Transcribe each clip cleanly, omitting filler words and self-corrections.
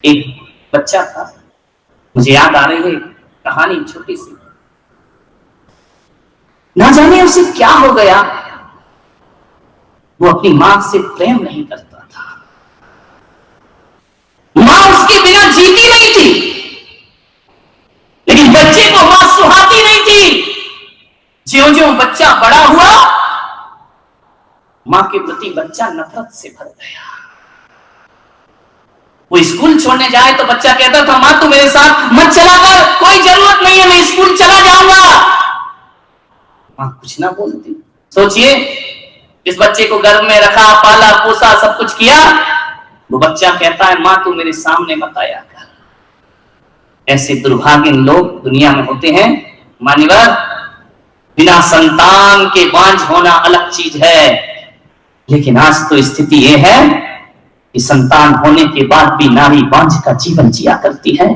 एक बच्चा था, मुझे याद आ रही है कहानी छोटी सी। ना जाने उसे क्या हो गया, वो अपनी मां से प्रेम नहीं करता था। मां उसके बिना जीती नहीं थी, लेकिन बच्चे को मां सुहाती नहीं थी। ज्यों-ज्यों बच्चा बड़ा हुआ, मां के प्रति बच्चा नफरत से भर गया। वो स्कूल छोड़ने जाए तो बच्चा कहता था, मां तू मेरे साथ मत चला कर, कोई जरूरत नहीं है, मैं स्कूल चला जाऊंगा। मां कुछ ना बोलती। सोचिए, इस बच्चे को गर्भ में रखा, पाला पोसा, सब कुछ किया। वो बच्चा कहता है, मां तू मेरे सामने मत आया कर। ऐसे दुर्भाग्य लोग दुनिया में होते हैं। मान्यवर, बिना संतान के बांझ होना अलग चीज है, लेकिन आज तो स्थिति यह है कि संतान होने के बाद भी नारी बांझ का जीवन जिया करती है।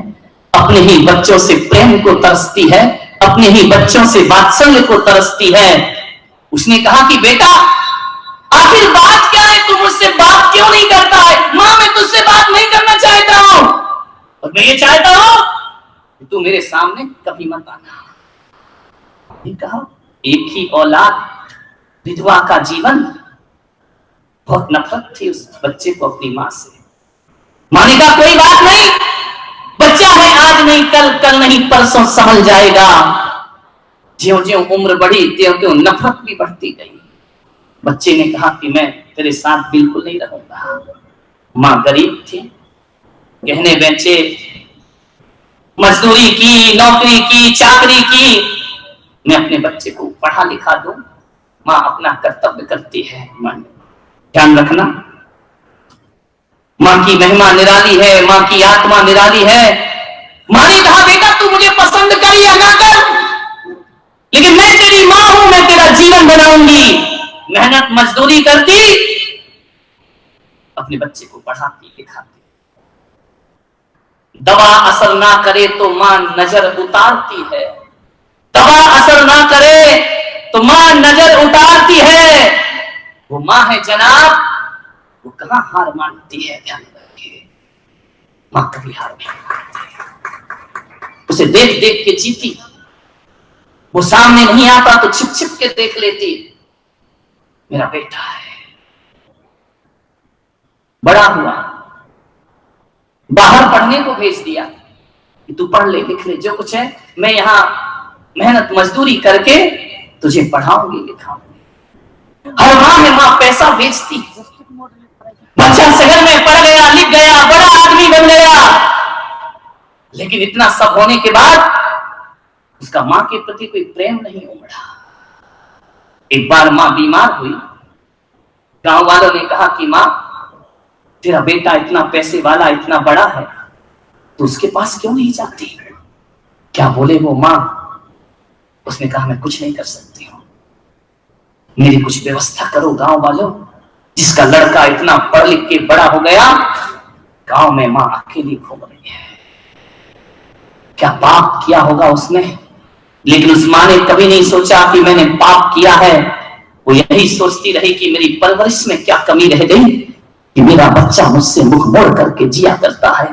अपने ही बच्चों से प्रेम को तरसती है, अपने ही बच्चों से वात्सल्य को तरसती है। उसने कहा कि बेटा, आखिर बात क्या है, तू मुझसे बात क्यों नहीं करता है? मां मैं तुझसे बात नहीं करना चाहता हूं, और मैं ये चाहता हूं कि तू मेरे सामने कभी मत आना। कहा, एक ही औलाद, विधवा का जीवन। बहुत नफरत थी उस बच्चे को अपनी मां से। मां ने कहा कोई बात नहीं, बच्चा है, आज नहीं कल, कल नहीं परसों संभल जाएगा। ज्यों-ज्यों उम्र बढ़ी, त्यों-त्यों नफरत भी बढ़ती गई। बच्चे ने कहा कि मैं तेरे साथ बिल्कुल नहीं रहूंगा। मां गरीब थी, गहने बेचे, मजदूरी की, नौकरी की, चाकरी की, मैं अपने बच्चे को पढ़ा लिखा दूं। मां अपना कर्तव्य करती है। मां ध्यान रखना, मां की महिमा निराली है, मां की आत्मा निराली है। मां ने कहा बेटा तू मुझे पसंद कर या ना कर, लेकिन मैं तेरी मां हूं, मैं तेरा जीवन बनाऊंगी। मेहनत मजदूरी करती, अपने बच्चे को पढ़ाती लिखाती। दवा असर ना करे तो मां नजर उतारती है, दवा असर ना करे तो मां नजर उतारती है। वो मां है जनाब, वो कहां हार मानती है। ध्यान रखिए, मां कभी हार नहीं मानती। उसे देख देख के जीती। वो सामने नहीं आता तो छिप छिप के देख लेती, मेरा बेटा है। बड़ा हुआ, बाहर पढ़ने को भेज दिया कि तू पढ़ ले लिख ले, जो कुछ है मैं यहां मेहनत मजदूरी करके तुझे पढ़ाऊंगी लिखाऊंगी। हर मां है, मां पैसा बेचती। बच्चा शहर में पढ़ गया, लिख गया, बड़ा आदमी बन गया, लेकिन इतना सब होने के बाद उसका मां के प्रति कोई प्रेम नहीं उमड़ा। एक बार मां बीमार हुई। गांव वालों ने कहा कि मां तेरा बेटा इतना पैसे वाला, इतना बड़ा है, तो उसके पास क्यों नहीं जाती? क्या बोले वो मां? उसने कहा मैं कुछ नहीं कर सकती हूं, मेरी कुछ व्यवस्था करो गांव वालों। जिसका लड़का इतना पढ़ लिख के बड़ा हो गया, गांव में मां अकेली घूम रही है। क्या पाप किया होगा उसने? लेकिन उस मां ने कभी नहीं सोचा कि मैंने पाप किया है। वो यही सोचती रही कि मेरी परवरिश में क्या कमी रह गई कि मेरा बच्चा मुझसे मुख मोड़ करके जिया करता है।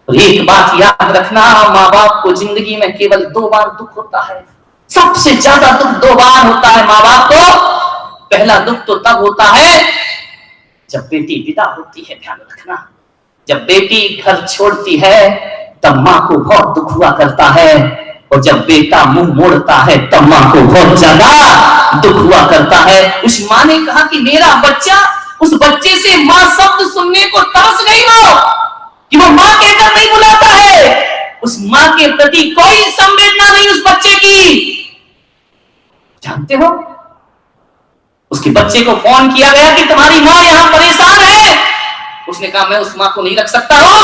और एक बात याद रखना, माँ बाप को जिंदगी में केवल 2 बार दुख होता है। सबसे ज्यादा दुख 2 बार होता है माँ बाप को। पहला दुख तो तब होता है जब बेटी विदा होती है। ध्यान रखना, जब बेटी घर छोड़ती है तब माँ को बहुत दुख हुआ करता है, और जब बेटा मुंह मोड़ता है तब माँ को बहुत ज्यादा दुख हुआ करता है। उस माँ ने कहा कि मेरा बच्चा, उस बच्चे से माँ शब्द सुनने को तरस गई हो कि वो माँ कहकर नहीं बुलाता है। उस माँ के प्रति कोई संवेदना नहीं उस बच्चे की। जानते हो, उसके बच्चे को फोन किया गया कि तुम्हारी माँ यहां परेशान है। उसने कहा मैं उस माँ को नहीं रख सकता हूं,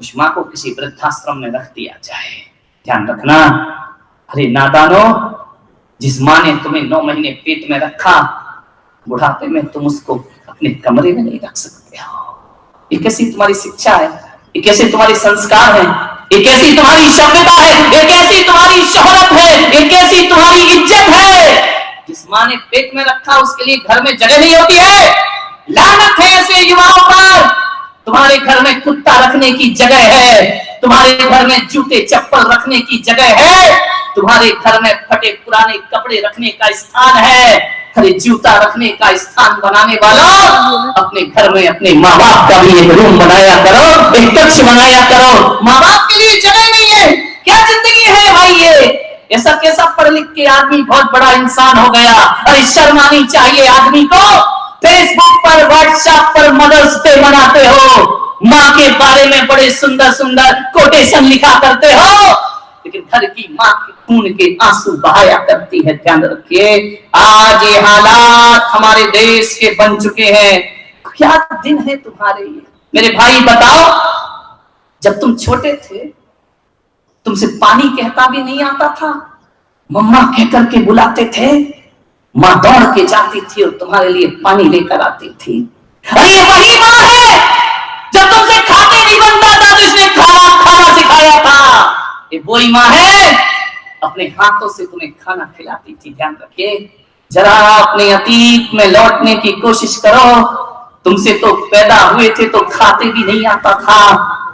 उस माँ को किसी वृद्धाश्रम में रख दिया जाए। ध्यान रखना, अरे नादानो, जिस माँ ने तुम्हें 9 महीने पेट में रखा, बुढ़ापे में तुम उसको अपने कमरे में नहीं रख सकते हो। ये कैसी तुम्हारी शिक्षा है, ये कैसे तुम्हारे संस्कार है, ये कैसी तुम्हारी सभ्यता है, ये कैसी तुम्हारी शोहरत है, ये कैसी तुम्हारी इज्जत है। जिस माँ ने पेट में रखा उसके लिए घर में जगह नहीं होती है। लानत है ऐसे युवाओं पर तुम्हारे घर में कुत्ता रखने की जगह है, तुम्हारे घर में जूते चप्पल रखने की जगह है, तुम्हारे घर में फटे पुराने कपड़े रखने का स्थान है। अरे जूता रखने का स्थान बनाने वाला, अपने घर में अपने माँ बाप का भी एक रूम बनाया करो, एक कक्ष बनाया करो। माँ बाप के लिए जगह नहीं है, क्या जिंदगी है भाई ये? ऐसा कैसा पढ़ लिख के आदमी बहुत बड़ा इंसान हो गया? अरे शर्म आनी चाहिए आदमी को। फेसबुक पर व्हाट्सएप पर मदर्स डे मनाते हो, माँ के बारे में बड़े सुंदर सुंदर कोटेशन लिखा करते हो, लेकिन घर की माँ के खून के आंसू बहाया करती है। ध्यान रखिए, आज ये हालात हमारे देश के बन चुके हैं। क्या दिन है तुम्हारे ये मेरे भाई? बताओ, जब तुम छोटे थे तुमसे पानी कहता भी नहीं आता था, मम्मा कह करके बुलाते थे, माँ दौड़ के जाती थी और तुम्हारे लिए पानी लेकर आती थी। अरे ये वही माँ है जब तुमसे खाते नहीं बनता था तो इसने खाना सिखाया था। ये वही माँ है अपने हाथों से तुम्हें खाना खिलाती थी। ध्यान रखिए, जरा अपने अतीत में लौटने की कोशिश करो। तुमसे तो पैदा हुए थे तो खाते भी नहीं आता था,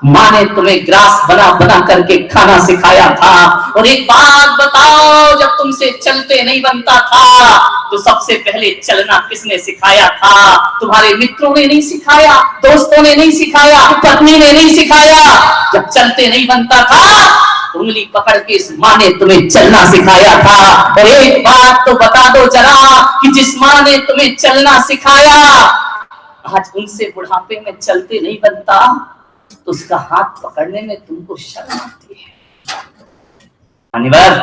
माँ ने तुम्हें ग्रास बना बना करके खाना सिखाया था। और एक बात बताओ, जब तुमसे चलते नहीं बनता था तो सबसे पहले चलना किसने सिखाया था? तुम्हारे मित्रों ने नहीं सिखाया, दोस्तों ने नहीं सिखाया, पत्नी ने नहीं सिखाया। जब चलते नहीं बनता था, उंगली पकड़ के इस माँ ने तुम्हें चलना सिखाया था। और एक बात तो बता दो जरा कि जिस माँ ने तुम्हें चलना सिखाया, आज उनसे बुढ़ापे में चलते नहीं बनता तो उसका हाथ पकड़ने में तुमको शर्म आती है। अनिवार्य,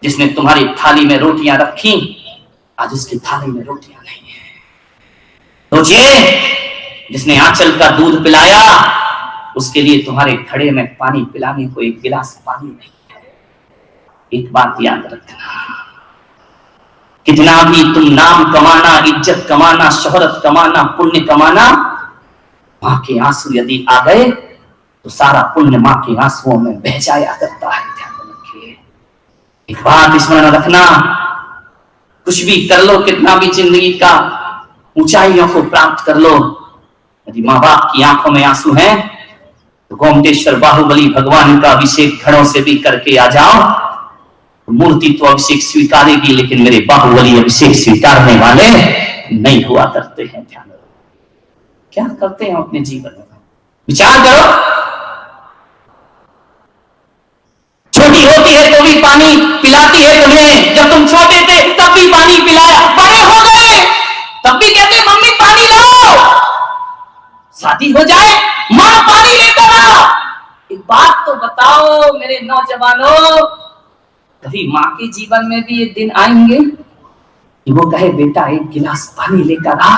जिसने तुम्हारी थाली में रोटियां रखी, आज उसकी थाली में रोटियां नहीं है। सोचिए, जिसने आंचल का दूध पिलाया, उसके लिए तुम्हारे घड़े में पानी पिलाने को एक गिलास पानी नहीं है। एक बात याद रखना, कितना भी तुम नाम कमाना, इज्जत कमाना, शोहरत कमाना, पुण्य कमाना, मां के आंसू यदि आ गए तो सारा पुण्य मां के आंसुओं में बह जाया करता है। ध्यान रखिए, एक बात स्मरण रखना, कुछ भी कर लो, कितना भी जिंदगी का ऊंचाइयों को प्राप्त कर लो, यदि माँ बाप की आंखों में आंसू हैं तो गोमटेश्वर बाहुबली भगवान का अभिषेक घड़ों से भी करके आ जाओ, मूर्ति तो अभिषेक स्वीकारेगी, लेकिन मेरे बाहुबली अभिषेक स्वीकारने वाले नहीं हुआ करते हैं। ध्यान रखो, क्या करते हैं अपने जीवन में? विचार करो, छोटी होती है तो भी पानी पिलाती है तुम्हें, जब तुम छोटे थे तब भी पानी पिलाया, बड़े हो गए तब भी कहते मम्मी पानी लाओ, शादी हो जाए मां पानी लेकर आ। एक बात तो बताओ मेरे नौजवानों, कभी मां के जीवन में भी ये दिन आएंगे कि वो कहे बेटा एक गिलास पानी लेकर आ,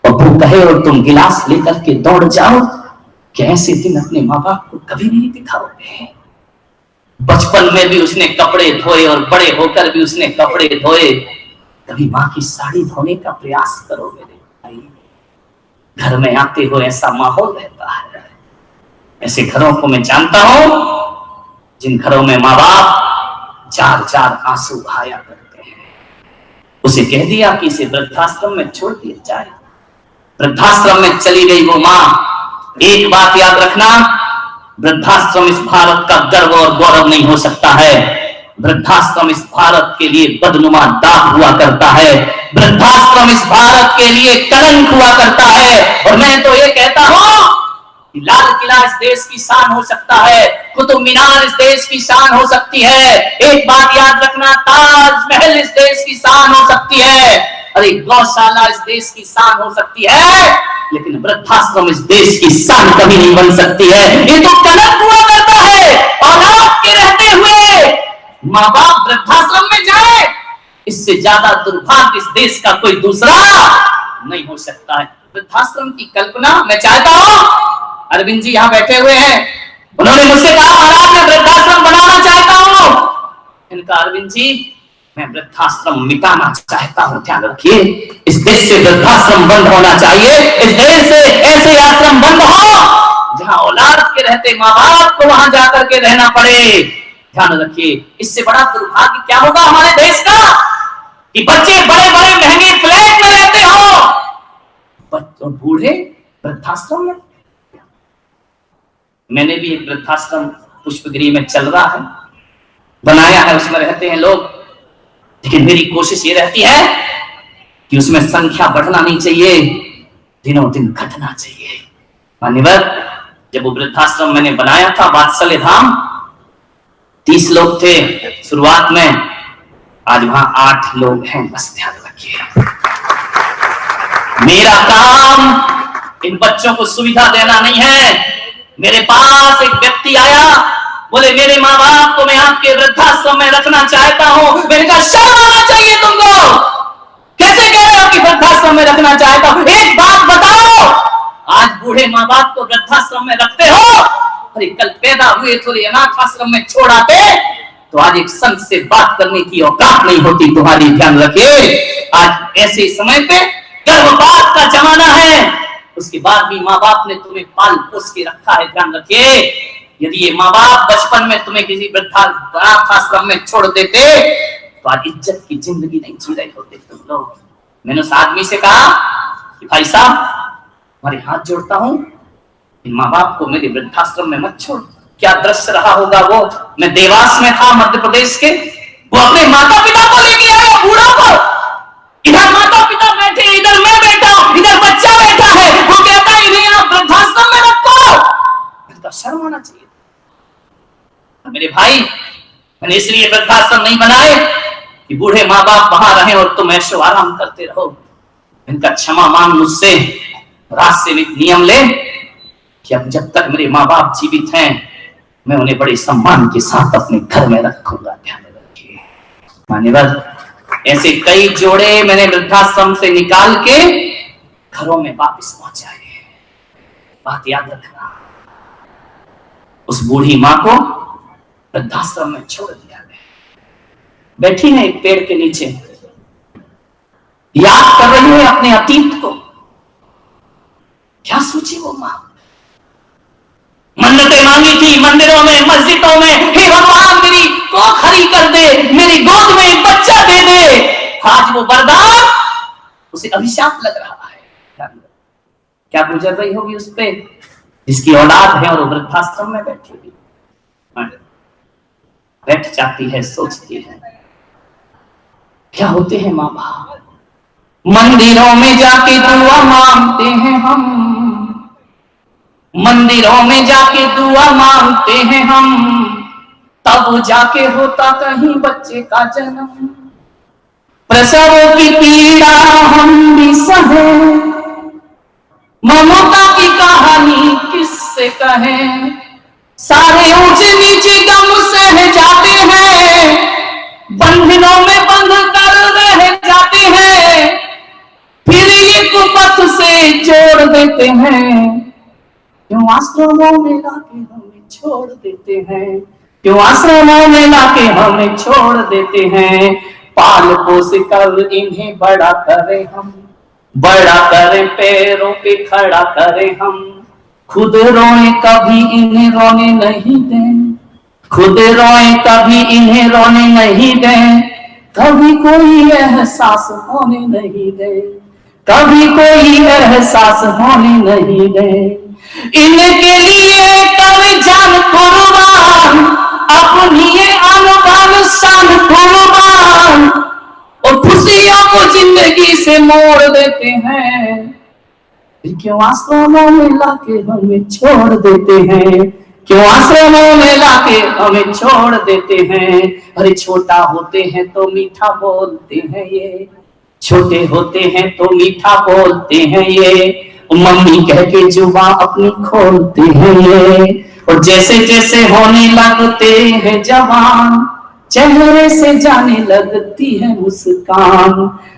और वो कहे और तुम गिलास लेकर के दौड़ जाओ? क्या ऐसे दिन अपने माँ बाप को कभी नहीं दिखाओगे? बचपन में भी उसने कपड़े धोए और बड़े होकर भी उसने कपड़े धोए, कभी माँ की साड़ी धोने का प्रयास करो मेरे भाई। घर में आते हो ऐसा माहौल रहता है, ऐसे घरों को मैं जानता हूं जिन घरों में माँ बाप चार चार आंसू बहाया करते हैं। उसे कह दिया कि इसे वृद्धाश्रम में छोड़ दिया जाए, वृद्धाश्रम में चली गई वो माँ। एक बात याद रखना, वृद्धाश्रम इस भारत का गर्व और गौरव नहीं हो सकता है। वृद्धाश्रम इस भारत के लिए बदनुमा दाग हुआ करता है, वृद्धाश्रम इस भारत के लिए कलंक हुआ करता है। और मैं तो ये कहता हूं, लाल किला इस देश की शान हो सकता है, कुतुब मीनार इस देश की शान हो सकती है, एक बात याद रखना, ताजमहल इस देश की शान हो सकती है, अरे गौशाला इस देश की शान हो सकती है, लेकिन वृद्धाश्रम इस देश की शान कभी नहीं बन सकती है। ये तो कलंक हुआ करता है, औलाद के रहते हुए माँ बाप वृद्धाश्रम में जाए, इससे ज्यादा दुर्भाग्य इस देश का कोई दूसरा नहीं हो सकता है। वृद्धाश्रम की कल्पना मैं चाहता हूं, अरविंद जी यहाँ बैठे हुए हैं, उन्होंने मुझसे कहा महाराज मैं वृद्धाश्रम बनाना चाहता हूं। इनका अरविंद जी मैं वृद्धाश्रम मिटाना चाहता हूं। ध्यान रखिए, इस देश से वृद्धाश्रम बंद होना चाहिए, इस देश से ऐसे आश्रम बंद हो जहां औलाद के रहते माँ बाप को वहां जाकर के रहना पड़े। ध्यान रखिए, इससे बड़ा दुर्भाग्य क्या होगा हमारे देश का कि बच्चे बड़े बड़े महंगे फ्लैट में रहते हो, बच्चों बूढ़े वृद्धाश्रम में। मैंने भी एक वृद्धाश्रम पुष्पगिरी में चल रहा है, बनाया है, उसमें रहते हैं लोग, लेकिन मेरी कोशिश ये रहती है कि उसमें संख्या बढ़ना नहीं चाहिए, दिनों दिन घटना चाहिए। मान्यवर, जब वो वृद्धाश्रम मैंने बनाया था वात्सल्य धाम, 30 लोग थे शुरुआत में, आज वहां 8 लोग हैं, बस ध्यान रखिए। मेरा काम इन बच्चों को सुविधा देना नहीं है। मेरे पास एक व्यक्ति आया, बोले मेरे माँ बाप को मैं आपके वृद्धाश्रम में रखना चाहता हूँ। मैंने कहा शर्म आना चाहिए तुमको, कैसे कह रहे हो कि वृद्धाश्रम में रखना चाहता हूँ? एक बात बताओ, आज बूढ़े माँ बाप को वृद्धाश्रम में रखते हो, अरे कल पैदा हुए थोड़े अनाथ आश्रम में छोड़ आते तो आज एक संत से बात करने की औकात नहीं होती तुम्हारी। ध्यान रखिए, आज ऐसे समय पे गर्भपात का जमाना है, उसके बाद भी माँ बाप ने तुम्हें पाल पोस के रखा है। ध्यान रखिए, यदि ये माँ बाप बचपन में तुम्हें किसी वृद्धाश्रम आश्रम में छोड़ देते तो आज इज्जत की जिंदगी नहीं जी रहे होते तुम लोग। मैंने उस आदमी से कहा कि भाई साहब, तुम्हारे हाथ जोड़ता हूं, इन माँ बाप को मेरे वृद्धाश्रम में मत छोड़। क्या दृश्य रहा होगा वो, मैं देवास में था मध्य प्रदेश के, वो अपने माता पिता को लेके आया, बूढ़ों को, इधर माता पिता बैठे, इधर मैं बैठा, इधर बच्चा बैठा है, वो कहता है इन्हें आप वृद्धाश्रम में रखो। शर्म आना चाहिए मेरे भाई। मैंने इसलिए वृद्धाश्रम नहीं बनाए कि बूढ़े माँ बाप वहां रहे और तुम ऐशो आराम करते रहो। इनका क्षमा मांग मुझसे, राज से नियम ले कि अब जब तक मेरे माँ बाप जीवित हैं मैं उन्हें बड़े सम्मान के साथ अपने घर में रखूंगा। ध्यान रखिए मान्यवर, ऐसे कई जोड़े मैंने वृद्धाश्रम से निकाल के घरों में वापस पहुंचाए। बात याद रखना, उस बूढ़ी माँ को वृद्धाश्रम में छोड़ दिया गया, बैठी है एक पेड़ के नीचे, याद कर रही है अपने अतीत को। क्या सोची वो माँ, मन्नतें मांगी थी मंदिरों में, मस्जिदों में, हे भगवान मेरी कोख हरी कर दे, मेरी गोद में एक बच्चा दे दे। आज वो वरदान उसे अभिशाप लग रहा है। क्या गुजर रही होगी उस पे जिसकी औलाद है और वो वृद्धाश्रम में बैठी हुई, बैठ जाती है, सोचती है क्या होते हैं माँ बाप। मंदिरों में जाके दुआ मांगते हैं हम, मंदिरों में जाके दुआ मांगते हैं हम, तब जाके होता कहीं बच्चे का जन्म। प्रसव की पीड़ा हम भी सहे, ममता की कहानी किससे कहें, सारे ऊंचे नीचे गम सह जाते हैं, बंधनों में बंध कर रह जाते हैं, फिर ये कुपथ से जोड़ देते हैं। क्यों आश्रमों में लाके हमें छोड़ देते हैं, क्यों आश्रमों में लाके हमें छोड़ देते हैं। पाल पोस कर इन्हें बड़ा करे हम, बड़ा करे पैरों पे खड़ा करे हम, खुद रोए कभी इन्हें रोने नहीं दें, खुद रोए कभी इन्हें रोने नहीं दें, कभी कोई एहसास होने नहीं दे, कभी कोई एहसास होने नहीं दे। इनके लिए कर जान कुर्बान, अपनी ये आन शान कुर्बान, और खुशियों को जिंदगी से मोड़ देते हैं। क्यों आश्रमों में लाके हमें छोड़ देते हैं, क्यों आश्रमों में लाके हमें छोड़ देते हैं। अरे छोटा होते हैं तो मीठा बोलते हैं ये, छोटे होते हैं तो मीठा बोलते हैं ये, मम्मी कह के जुबान अपनी खोलते हैं ये, और जैसे जैसे होने लगते हैं जवान, चेहरे से जाने लगती है मुस्कान।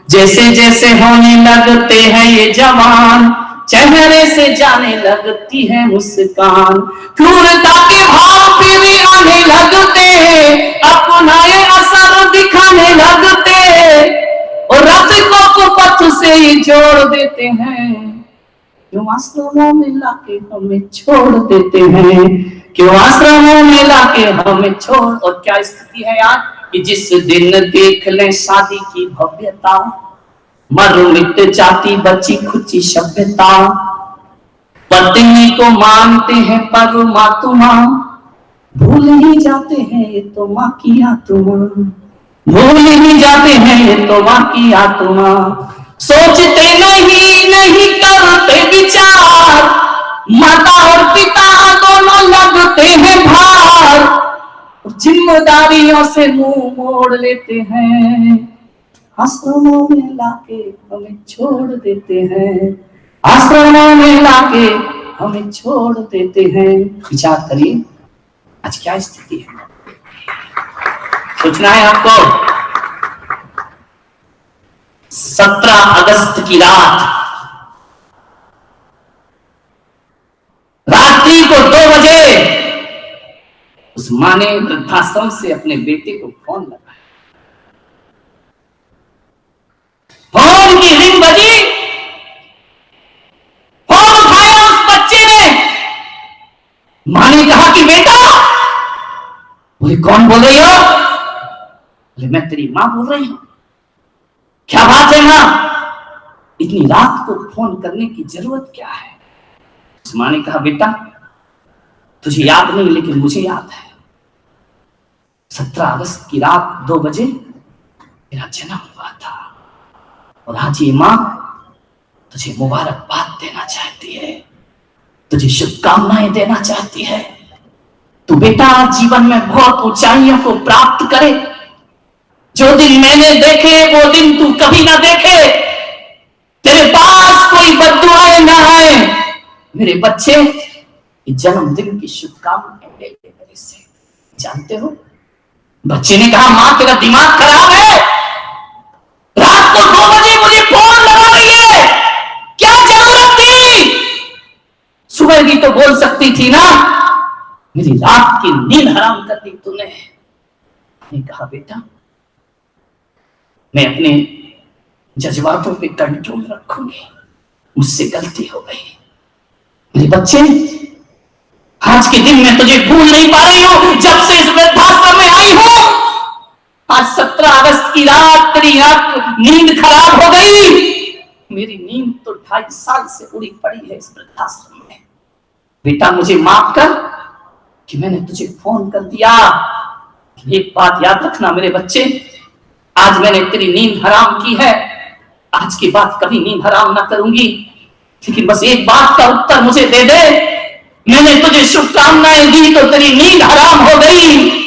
जैसे जैसे होने लगते हैं ये जवान, चेहरे से जाने लगती है मुस्कान। क्रूरता के भाव फिर आने लगते हैं, अपना ये असर दिखाने लगते, और रथ को कुपथ से जोड़ देते हैं। क्यों आश्रमों में लाके हमें छोड़ देते हैं, क्यों आश्रमों में लाके हमें छोड़। और क्या स्थिति है यार कि जिस दिन देख ले शादी की भव्यता, मर मिट जाती बची खुची सभ्यता। पत्नी को मानते हैं परमात्मा, भूल ही जाते हैं ये तो माँ की आत्मा, भूल ही जाते हैं ये तो माँ की आत्मा। सोचते नहीं करते विचार, माता और पिता दोनों लगते हैं भार, जिम्मेदारियों से मुंह मोड़ लेते हैं, आश्रमों में लाके हमें छोड़ देते हैं, आश्रमों में लाके हमें छोड़ देते हैं। विचार करिए आज क्या स्थिति है, सोचना है आपको। 17 अगस्त की रात्रि को 2 बजे उस मां ने वृद्धाश्रम से अपने बेटे को फोन लगाया। फोन की रिंग बजी, फोन उठाया उस बच्चे ने। मां ने कहा कि बेटा, बोले कौन बोल रही हो? बोले मैं तेरी मां बोल रही हूं। क्या बात है मां, इतनी रात को फोन करने की जरूरत क्या है? उस मां ने कहा बेटा तुझे याद नहीं लेकिन मुझे याद है, 17 अगस्त की रात 2 बजे मेरा जन्म हुआ था, और आज ये मां तुझे मुबारकबाद देना चाहती है, तुझे शुभकामनाएं देना चाहती है। तू बेटा जीवन में बहुत ऊंचाइयों को प्राप्त करे। जो दिन मैंने देखे वो दिन तू कभी ना देखे। तेरे पास कोई बद्दुआएं ना आए। मेरे बच्चे जन्मदिन की शुभकामनाएं ले ले मेरे से। जानते हो, बच्चे ने कहा मां तेरा दिमाग खराब है, रात को 2 बजे मुझे फोन लगा रही है, क्या जरूरत थी? सुबह भी तो बोल सकती थी ना, मेरी रात की नींद हराम कर दी तूने। मैंने कहा बेटा मैं अपने जज्बातों पे कंट्रोल रखूंगी, मुझसे गलती हो गई। मेरे बच्चे आज के दिन मैं तुझे भूल नहीं पा रही हूं, जब से इस वृद्धाश्रम में आई हूं। आज 17 अगस्त की रात तेरी नींद खराब हो गई। मेरी नींद तो 2.5 साल से उड़ी पड़ी है इस वृद्धाश्रम में। बेटा मुझे माफ कर कि मैंने तुझे फोन कर दिया। एक बात याद रखना मेरे बच्चे, आज मैंने तेरी नींद हराम की है, आज के बाद कभी नींद हराम ना करूंगी, लेकिन बस एक बात का उत्तर मुझे दे दे, मैंने तुझे शुभकामनाएं दी तो तेरी नींद हराम हो गई।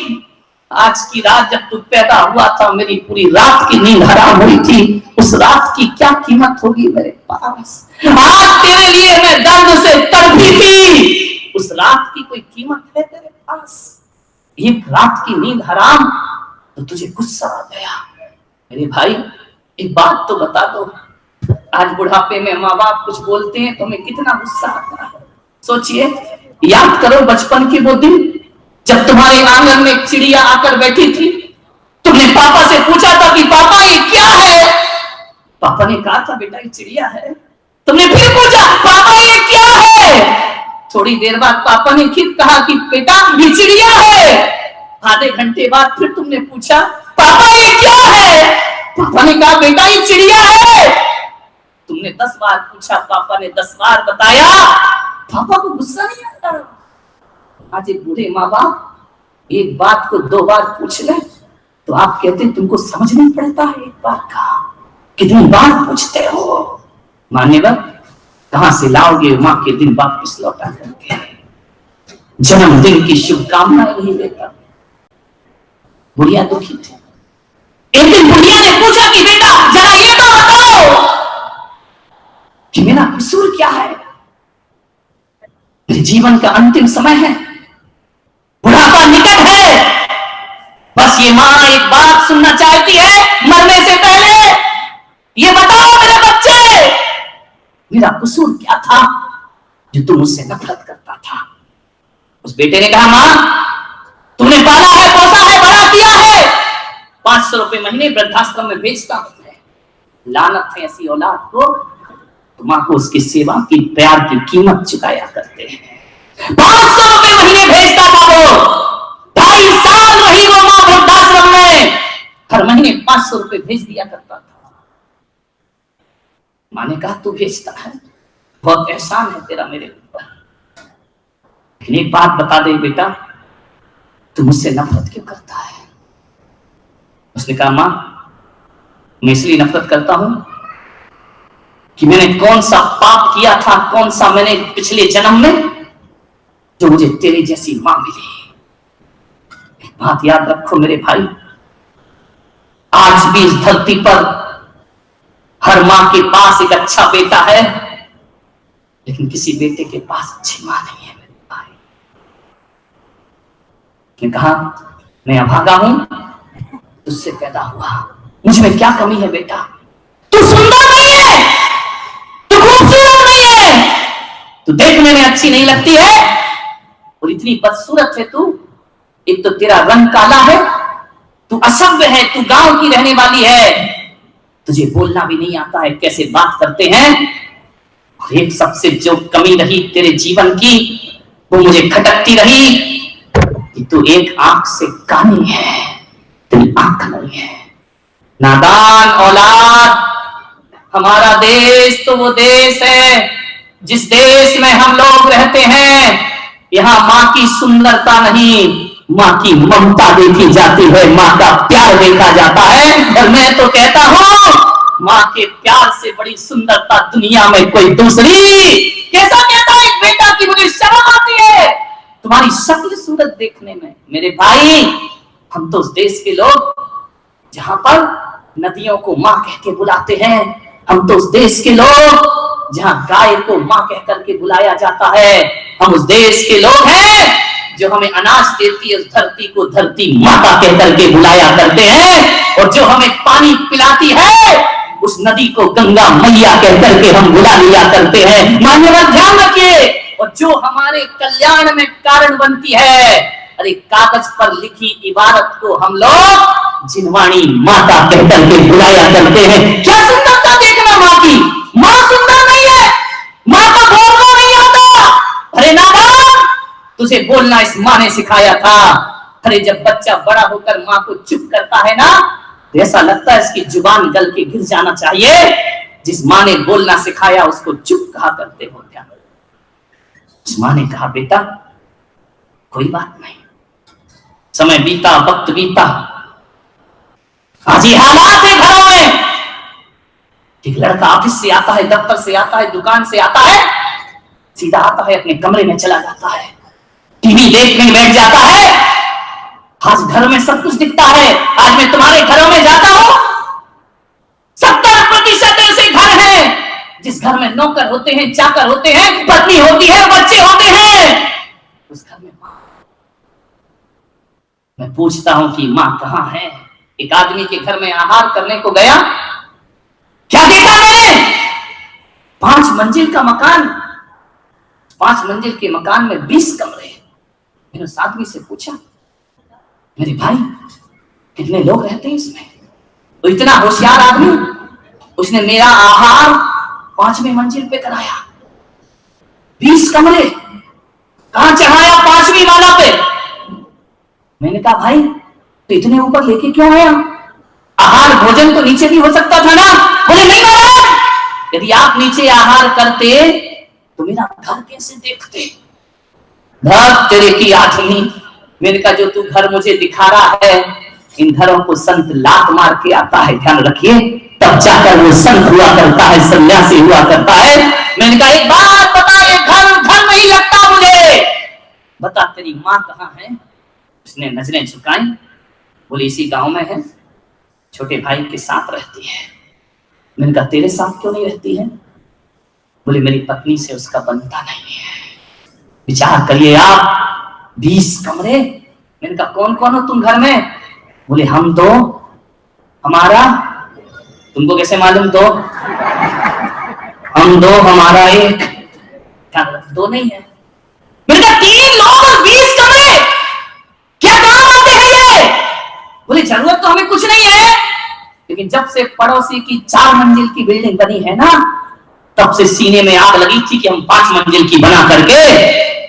आज की रात जब तू पैदा हुआ था मेरी पूरी रात की नींद हराम हुई थी, उस रात की क्या कीमत होगी मेरे पास? आज तेरे लिए मैं दर्द से तड़पी थी, उस रात की कोई कीमत है तेरे पास? एक रात की नींद हराम तो तुझे गुस्सा आ गया। मेरे भाई एक बात तो बता दो, आज बुढ़ापे में माँ बाप कुछ बोलते हैं तो हमें कितना गुस्सा आता है। सोचिए, याद करो बचपन के वो दिन जब तुम्हारे आंगन में एक चिड़िया आकर बैठी थी, तुमने पापा से पूछा था कि पापा ये क्या है? पापा ने कहा था बेटा ये चिड़िया है। तुमने फिर पूछा पापा ये क्या है? थोड़ी देर बाद पापा ने फिर कहा कि बेटा ये चिड़िया है। आधे घंटे बाद फिर तुमने पूछा पापा ये क्या है? पापा ने कहा बेटा ये चिड़िया है। तुमने 10 बार पूछा, पापा ने 10 बार बताया। पापा को गुस्सा नहीं आता? आज एक बूढ़े माँ बाप एक बात को 2 बार पूछ ले तो आप कहते तुमको समझ नहीं पड़ता है एक बार का, कितनी बार पूछते हो? मान्यवर कहां से लाओगे माँ के दिन वापिस लौटा करके? जन्मदिन की शुभकामनाएं नहीं देता। बुढ़िया दुखी थी। एक दिन बुढ़िया ने पूछा कि बेटा जरा ये तो बताओ कि मेरा कसूर क्या है? मेरे जीवन का अंतिम समय है, बुढ़ापा निकट है, बस ये मां एक बात सुनना चाहती है मरने से पहले। ये बताओ मेरे बच्चे मेरा कसूर क्या था जो तुम मुझसे नफरत करता था? उस बेटे ने कहा मां तुमने पाला है, पोसा है, बड़ा किया है, 500 रुपए महीने वृद्धाश्रम में भेजता हूं। लानत है ऐसी औलाद को, मां को उसकी सेवा की प्यार की कीमत चुकाया करते हैं। 500 रुपए महीने भेजता था वो, 2.5 साल रही वो मां वृद्धाश्रम में, हर महीने 500 रुपए भेज दिया करता था। मां ने कहा तू भेजता है, बहुत एहसान है तेरा मेरे ऊपर, लेकिन एक बात बता दे बेटा, तू मुझसे नफरत क्यों करता है? उसने कहा मां, मैं इसलिए नफरत करता हूं कि मैंने कौन सा पाप किया था, कौन सा मैंने पिछले जन्म में, जो मुझे तेरी जैसी मां मिली। एक बात याद रखो मेरे भाई, आज भी इस धरती पर हर मां के पास एक अच्छा बेटा है, लेकिन किसी बेटे के पास अच्छी मां नहीं है मेरे भाई। ने कहा मैं अभागा हूं, तुझसे पैदा हुआ, मुझ में क्या कमी है बेटा? तू सुंदर नहीं है, तू खूबसूरत नहीं है, तू देखने में अच्छी नहीं लगती है, और इतनी बदसूरत है तू। एक तो तेरा रंग काला है, तू असभ्य है, तू गांव की रहने वाली है, तुझे बोलना भी नहीं आता है, कैसे बात करते हैं। और एक सबसे जो कमी रही तेरे जीवन की, वो मुझे खटकती रही कि तू एक आंख से कानी है, तेरी आंख नहीं है। नादान औलाद, हमारा देश तो वो देश है जिस देश में हम लोग रहते हैं, यहाँ माँ की सुंदरता नहीं, माँ की ममता देखी जाती है, माँ का प्यार देखा जाता है। और मैं तो कहता हूँ माँ के प्यार से बड़ी सुंदरता दुनिया में कोई दूसरी। कैसा कहता है एक बेटा की मुझे शर्म आती है तुम्हारी शक्ल सूरत देखने में। मेरे भाई, हम तो उस देश के लोग जहां पर नदियों को माँ कह के बुलाते हैं, हम तो उस देश के लोग जहां गाय को माँ कह करके बुलाया जाता है, हम उस देश के लोग हैं जो हमें अनाज देती है उस धरती को धरती माता कह करके बुलाया करते हैं, और जो हमें पानी पिलाती है उस नदी को गंगा मैया कह करके हम बुला लिया करते हैं। मान्यवर ध्यान रखिए, और जो हमारे कल्याण में कारण बनती है, अरे कागज पर लिखी इबारत को हम लोग जिनवाणी माता कह करके बुलाया करते हैं। क्या सुंदरता देखना माँ की, माँ सुंदर नहीं है, माँ का बोलना नहीं आता। अरे नादान, तुझे बोलना इस माँ ने सिखाया था। अरे जब बच्चा बड़ा होकर माँ को चुप करता है ना, तो ऐसा लगता है इसकी जुबान गल के गिर जाना चाहिए। जिस माँ ने बोलना सिखाया उसको चुप कहा करते हो क्या? उस माँ ने कहा बेटा कोई बात नहीं, समय बीता, वक्त बीता, आज ये हालात है घरों में। एक लड़का ऑफिस से आता है, दफ्तर से आता है, दुकान से आता है, सीधा आता है अपने कमरे में चला जाता है, टीवी देखने बैठ जाता है। आज घर में सब कुछ दिखता है। आज मैं तुम्हारे घरों में जाता हूं, 70% ऐसे घर हैं जिस घर में नौकर होते हैं, चाकर होते हैं, पत्नी होती है, बच्चे होते हैं, उस घर में मां। मैं पूछता हूं कि मां कहां है? एक आदमी के घर में आहार करने को गया, क्या देखा मैंने? 5 मंजिल का मकान, 5 मंजिल के मकान में 20 कमरे। मैंने उस आदमी से पूछा मेरे भाई कितने लोग रहते हैं इसमें? तो इतना होशियार आदमी, उसने मेरा आहार 5वें मंजिल पे कराया। 20 कमरे कहां चढ़ाया? 5वीं माला पे। मैंने कहा भाई तो इतने ऊपर लेके क्यों आया? आहार भोजन तो नीचे भी हो सकता था ना। बोले नहीं महाराज, यदि आप नीचे आहार करते तो मेरा घर कैसे देखते? धर तेरे की आदमी। मैंने कहा जो तू घर मुझे दिखा रहा है, इन घरों को संत लात मार के आता है, ध्यान रखिए, तब जाकर वो संत हुआ करता है, सन्यासी हुआ करता है। मैंने कहा एक बात बता, ये घर घर नहीं लगता मुझे, बता तेरी माँ कहाँ है? उसने नजरें झुकाई, बोले इसी गांव में है, छोटे भाई के साथ रहती है। मैंने कहा तेरे साथ क्यों नहीं रहती है? बोले मेरी पत्नी से उसका बनता नहीं है। विचार करिए आप, 20 कमरे। मैंने कहा कौन कौन हो तुम घर में? बोले हम दो, हमारा, तुमको कैसे मालूम दो? हम दो, हमारा एक। क्या दो नहीं है? मैंने कहा 3 लोग और 20 कमरे, क्या काम आते हैं ये? बोले जरूरत तो हमें कुछ नहीं है, लेकिन जब से पड़ोसी की 4 मंजिल की बिल्डिंग बनी है ना, तब से सीने में आग लगी थी कि हम 5 मंजिल की बना करके